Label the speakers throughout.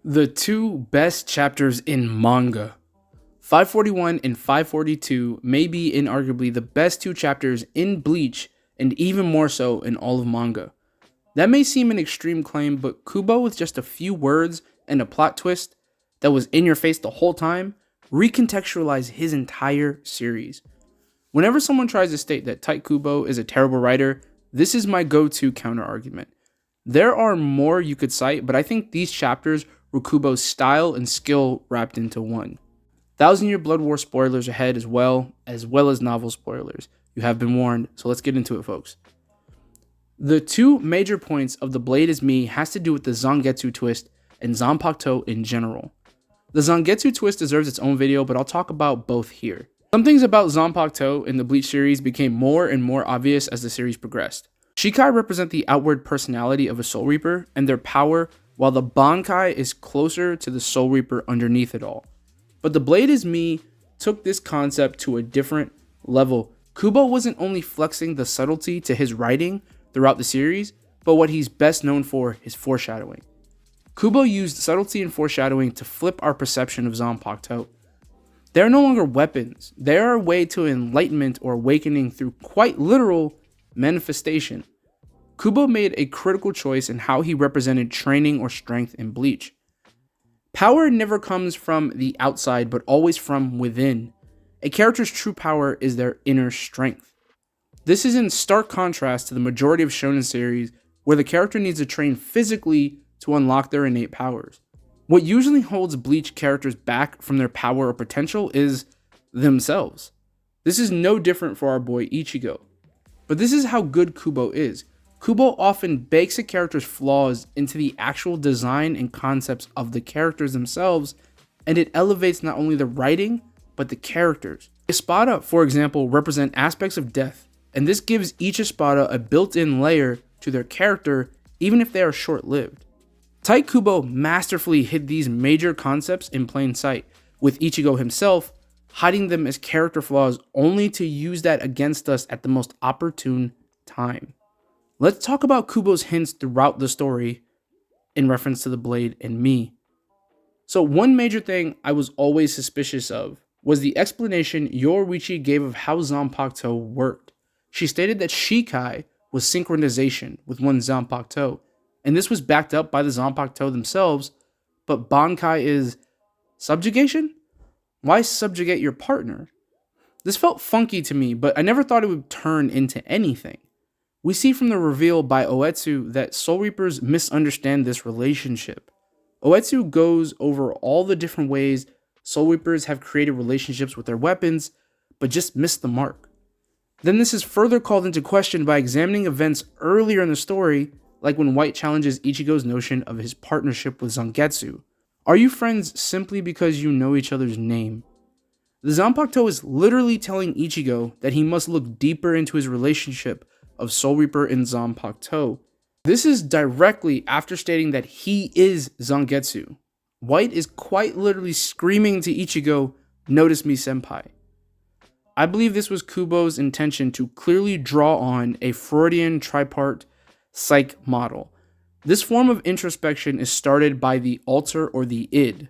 Speaker 1: The two best chapters in manga. 541 and 542 may be inarguably the best two chapters in Bleach and even more so in all of manga. That may seem an extreme claim, but Kubo, with just a few words and a plot twist that was in your face the whole time, recontextualized his entire series. Whenever someone tries to state that Tite Kubo is a terrible writer, this is my go-to counter argument. There are more you could cite, but I think these chapters were Kubo's style and skill wrapped into one. Thousand Year Blood War spoilers ahead as well as novel spoilers. You have been warned, so let's get into it, folks. The two major points of The Blade Is Me has to do with the Zangetsu twist and Zanpakuto in general. The Zangetsu twist deserves its own video, but I'll talk about both here. Some things about Zanpakuto in the Bleach series became more and more obvious as the series progressed. Shikai represent the outward personality of a Soul Reaper and their power, while the Bankai is closer to the Soul Reaper underneath it all. But The Blade Is Me took this concept to a different level. Kubo wasn't only flexing the subtlety to his writing throughout the series, but what he's best known for is foreshadowing. Kubo used subtlety and foreshadowing to flip our perception of Zanpakuto. They are no longer weapons. They are a way to enlightenment or awakening through quite literal manifestation. Kubo made a critical choice in how he represented training or strength in Bleach. Power never comes from the outside, but always from within. A character's true power is their inner strength. This is in stark contrast to the majority of shonen series, where the character needs to train physically to unlock their innate powers. What usually holds Bleach characters back from their power or potential is themselves. This is no different for our boy Ichigo. But this is how good Kubo is. Kubo often bakes a character's flaws into the actual design and concepts of the characters themselves, and it elevates not only the writing, but the characters. Espada, for example, represent aspects of death, and this gives each Espada a built-in layer to their character, even if they are short-lived. Tite Kubo masterfully hid these major concepts in plain sight, with Ichigo himself hiding them as character flaws only to use that against us at the most opportune time. Let's talk about Kubo's hints throughout the story in reference to The Blade and Me. So one major thing I was always suspicious of was the explanation Yoruichi gave of how Zanpakuto worked. She stated that Shikai was synchronization with one Zanpakuto, and this was backed up by the Zanpakuto themselves, but Bankai is subjugation? Why subjugate your partner? This felt funky to me, but I never thought it would turn into anything. We see from the reveal by Oetsu that Soul Reapers misunderstand this relationship. Oetsu goes over all the different ways Soul Reapers have created relationships with their weapons, but just missed the mark. Then this is further called into question by examining events earlier in the story, like when White challenges Ichigo's notion of his partnership with Zangetsu. Are you friends simply because you know each other's name? The Zanpakuto is literally telling Ichigo that he must look deeper into his relationship of Soul Reaper and Zanpakuto. This is directly after stating that he is Zangetsu. White is quite literally screaming to Ichigo, "Notice me, senpai." I believe this was Kubo's intention to clearly draw on a Freudian tripart psych model. This form of introspection is started by the alter or the id,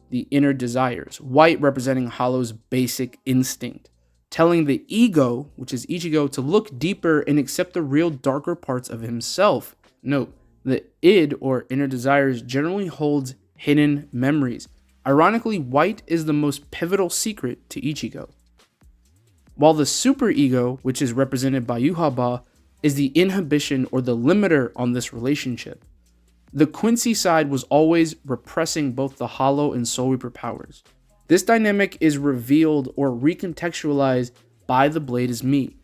Speaker 1: the inner desires, White representing Hollow's basic instinct, telling the ego, which is Ichigo, to look deeper and accept the real darker parts of himself. Note, the id or inner desires generally holds hidden memories. Ironically, White is the most pivotal secret to Ichigo. While the superego, which is represented by Yuhaba, is the inhibition or the limiter on this relationship. The Quincy side was always repressing both the Hollow and Soul Reaper powers. This dynamic is revealed or recontextualized by The Blade Is Me.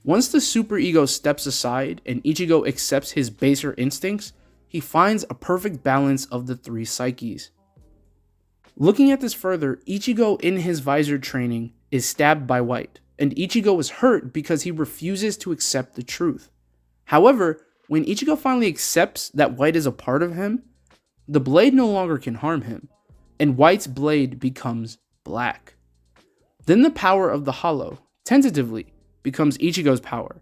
Speaker 1: Once the superego steps aside and Ichigo accepts his baser instincts, he finds a perfect balance of the three psyches. Looking at this further, Ichigo in his visor training is stabbed by White, and Ichigo is hurt because he refuses to accept the truth. However, when Ichigo finally accepts that White is a part of him, the blade no longer can harm him, and White's blade becomes black. Then the power of the Hollow, tentatively, becomes Ichigo's power,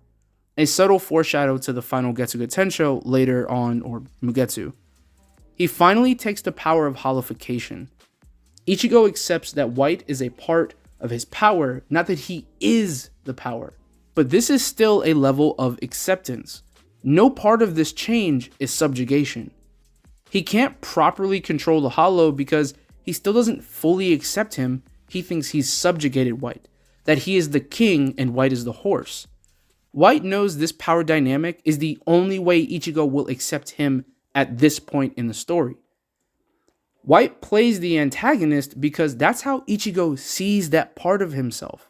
Speaker 1: a subtle foreshadow to the final Getsuga Tensho later on, or Mugetsu. He finally takes the power of holification. Ichigo accepts that white is a part of his power, not that he is the power. But this is still a level of acceptance. No part of this change is subjugation. He can't properly control the hollow because he still doesn't fully accept him. He thinks he's subjugated white, that he is the king and white is the horse. White knows this power dynamic is the only way Ichigo will accept him at this point in the story. White plays the antagonist because that's how Ichigo sees that part of himself.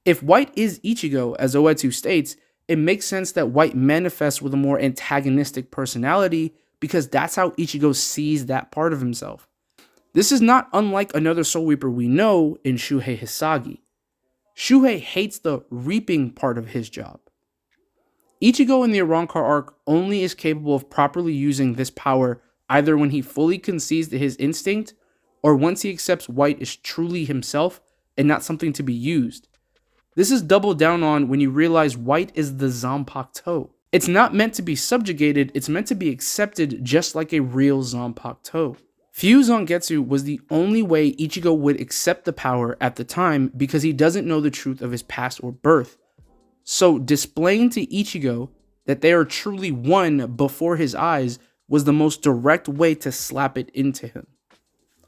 Speaker 1: If White is Ichigo, as Oetsu states, it makes sense that White manifests with a more antagonistic personality because that's how Ichigo sees that part of himself. This is not unlike another Soul Reaper we know in Shuhei Hisagi. Shuhei hates the reaping part of his job. Ichigo in the Arrancar arc only is capable of properly using this power either when he fully concedes to his instinct or once he accepts White is truly himself and not something to be used. This is doubled down on when you realize White is the Zanpakuto. It's not meant to be subjugated, it's meant to be accepted just like a real Zanpakuto. Fuse Zangetsu was the only way Ichigo would accept the power at the time because he doesn't know the truth of his past or birth. So displaying to Ichigo that they are truly one before his eyes was the most direct way to slap it into him.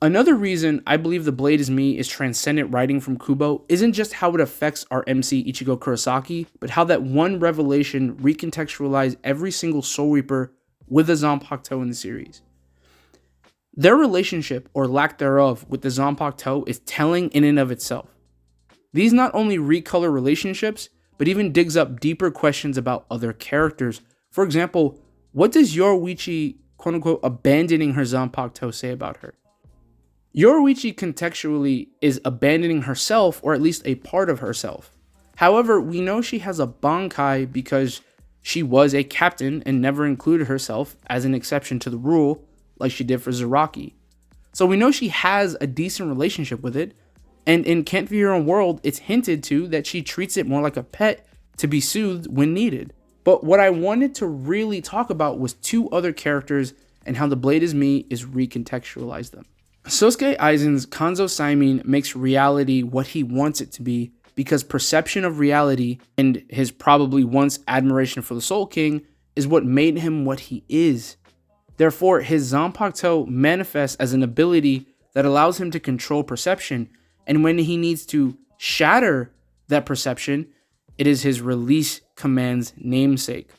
Speaker 1: Another reason I believe The Blade Is Me is transcendent writing from Kubo isn't just how it affects our MC Ichigo Kurosaki, but how that one revelation recontextualized every single Soul Reaper with the Zanpakuto in the series. Their relationship, or lack thereof, with the Zanpakuto is telling in and of itself. These not only recolor relationships, but even digs up deeper questions about other characters. For example, what does Yoruichi, quote-unquote, abandoning her Zanpakuto say about her? Yoruichi contextually is abandoning herself, or at least a part of herself. However, we know she has a Bankai because she was a captain and never included herself as an exception to the rule, like she did for Zaraki. So we know she has a decent relationship with it, and in Can't Be Your Own World, it's hinted to that she treats it more like a pet to be soothed when needed. But what I wanted to really talk about was two other characters and how The Blade Is Me is recontextualized them. Sosuke Aizen's Kanzo Saimin makes reality what he wants it to be because perception of reality and his probably once admiration for the Soul King is what made him what he is. Therefore, his Zanpakuto manifests as an ability that allows him to control perception, and when he needs to shatter that perception, it is his release command's namesake.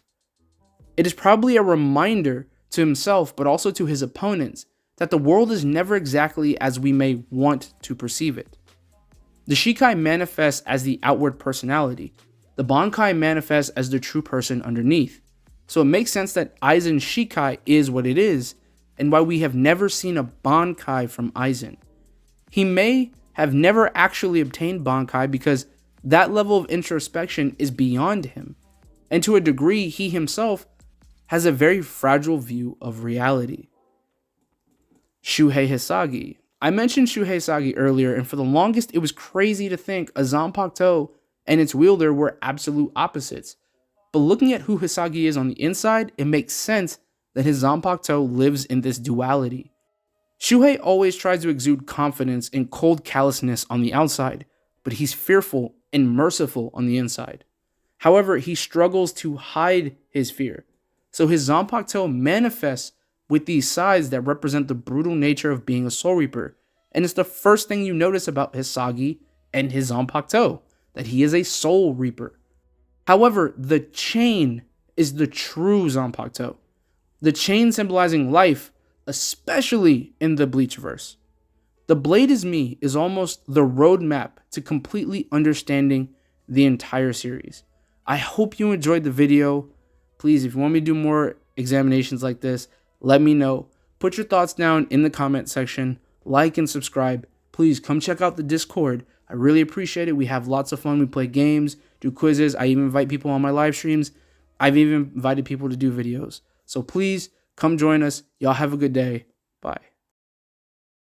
Speaker 1: It is probably a reminder to himself, but also to his opponents, that the world is never exactly as we may want to perceive it. The Shikai manifests as the outward personality. The Bankai manifests as the true person underneath. So it makes sense that Aizen's Shikai is what it is, and why we have never seen a Bankai from Aizen. He may have never actually obtained Bankai because that level of introspection is beyond him, and to a degree he himself has a very fragile view of reality. Shuhei Hisagi. I mentioned Shuhei Hisagi earlier, and for the longest it was crazy to think a Zanpakuto and its wielder were absolute opposites. But looking at who Hisagi is on the inside, it makes sense that his Zanpakuto lives in this duality. Shuhei always tries to exude confidence and cold callousness on the outside, but he's fearful and merciful on the inside. However, he struggles to hide his fear, so his Zanpakuto manifests with these sides that represent the brutal nature of being a Soul Reaper, and it's the first thing you notice about Hisagi and his Zanpakuto, that he is a Soul Reaper. However, the chain is the true Zanpakuto. The chain symbolizing life, especially in the Bleachverse. The Blade Is Me is almost the roadmap to completely understanding the entire series. I hope you enjoyed the video. Please, if you want me to do more examinations like this, let me know. Put your thoughts down in the comment section. Like and subscribe. Please come check out the Discord. I really appreciate it. We have lots of fun. We play games, do quizzes. I even invite people on my live streams. I've even invited people to do videos. So please come join us. Y'all have a good day. Bye.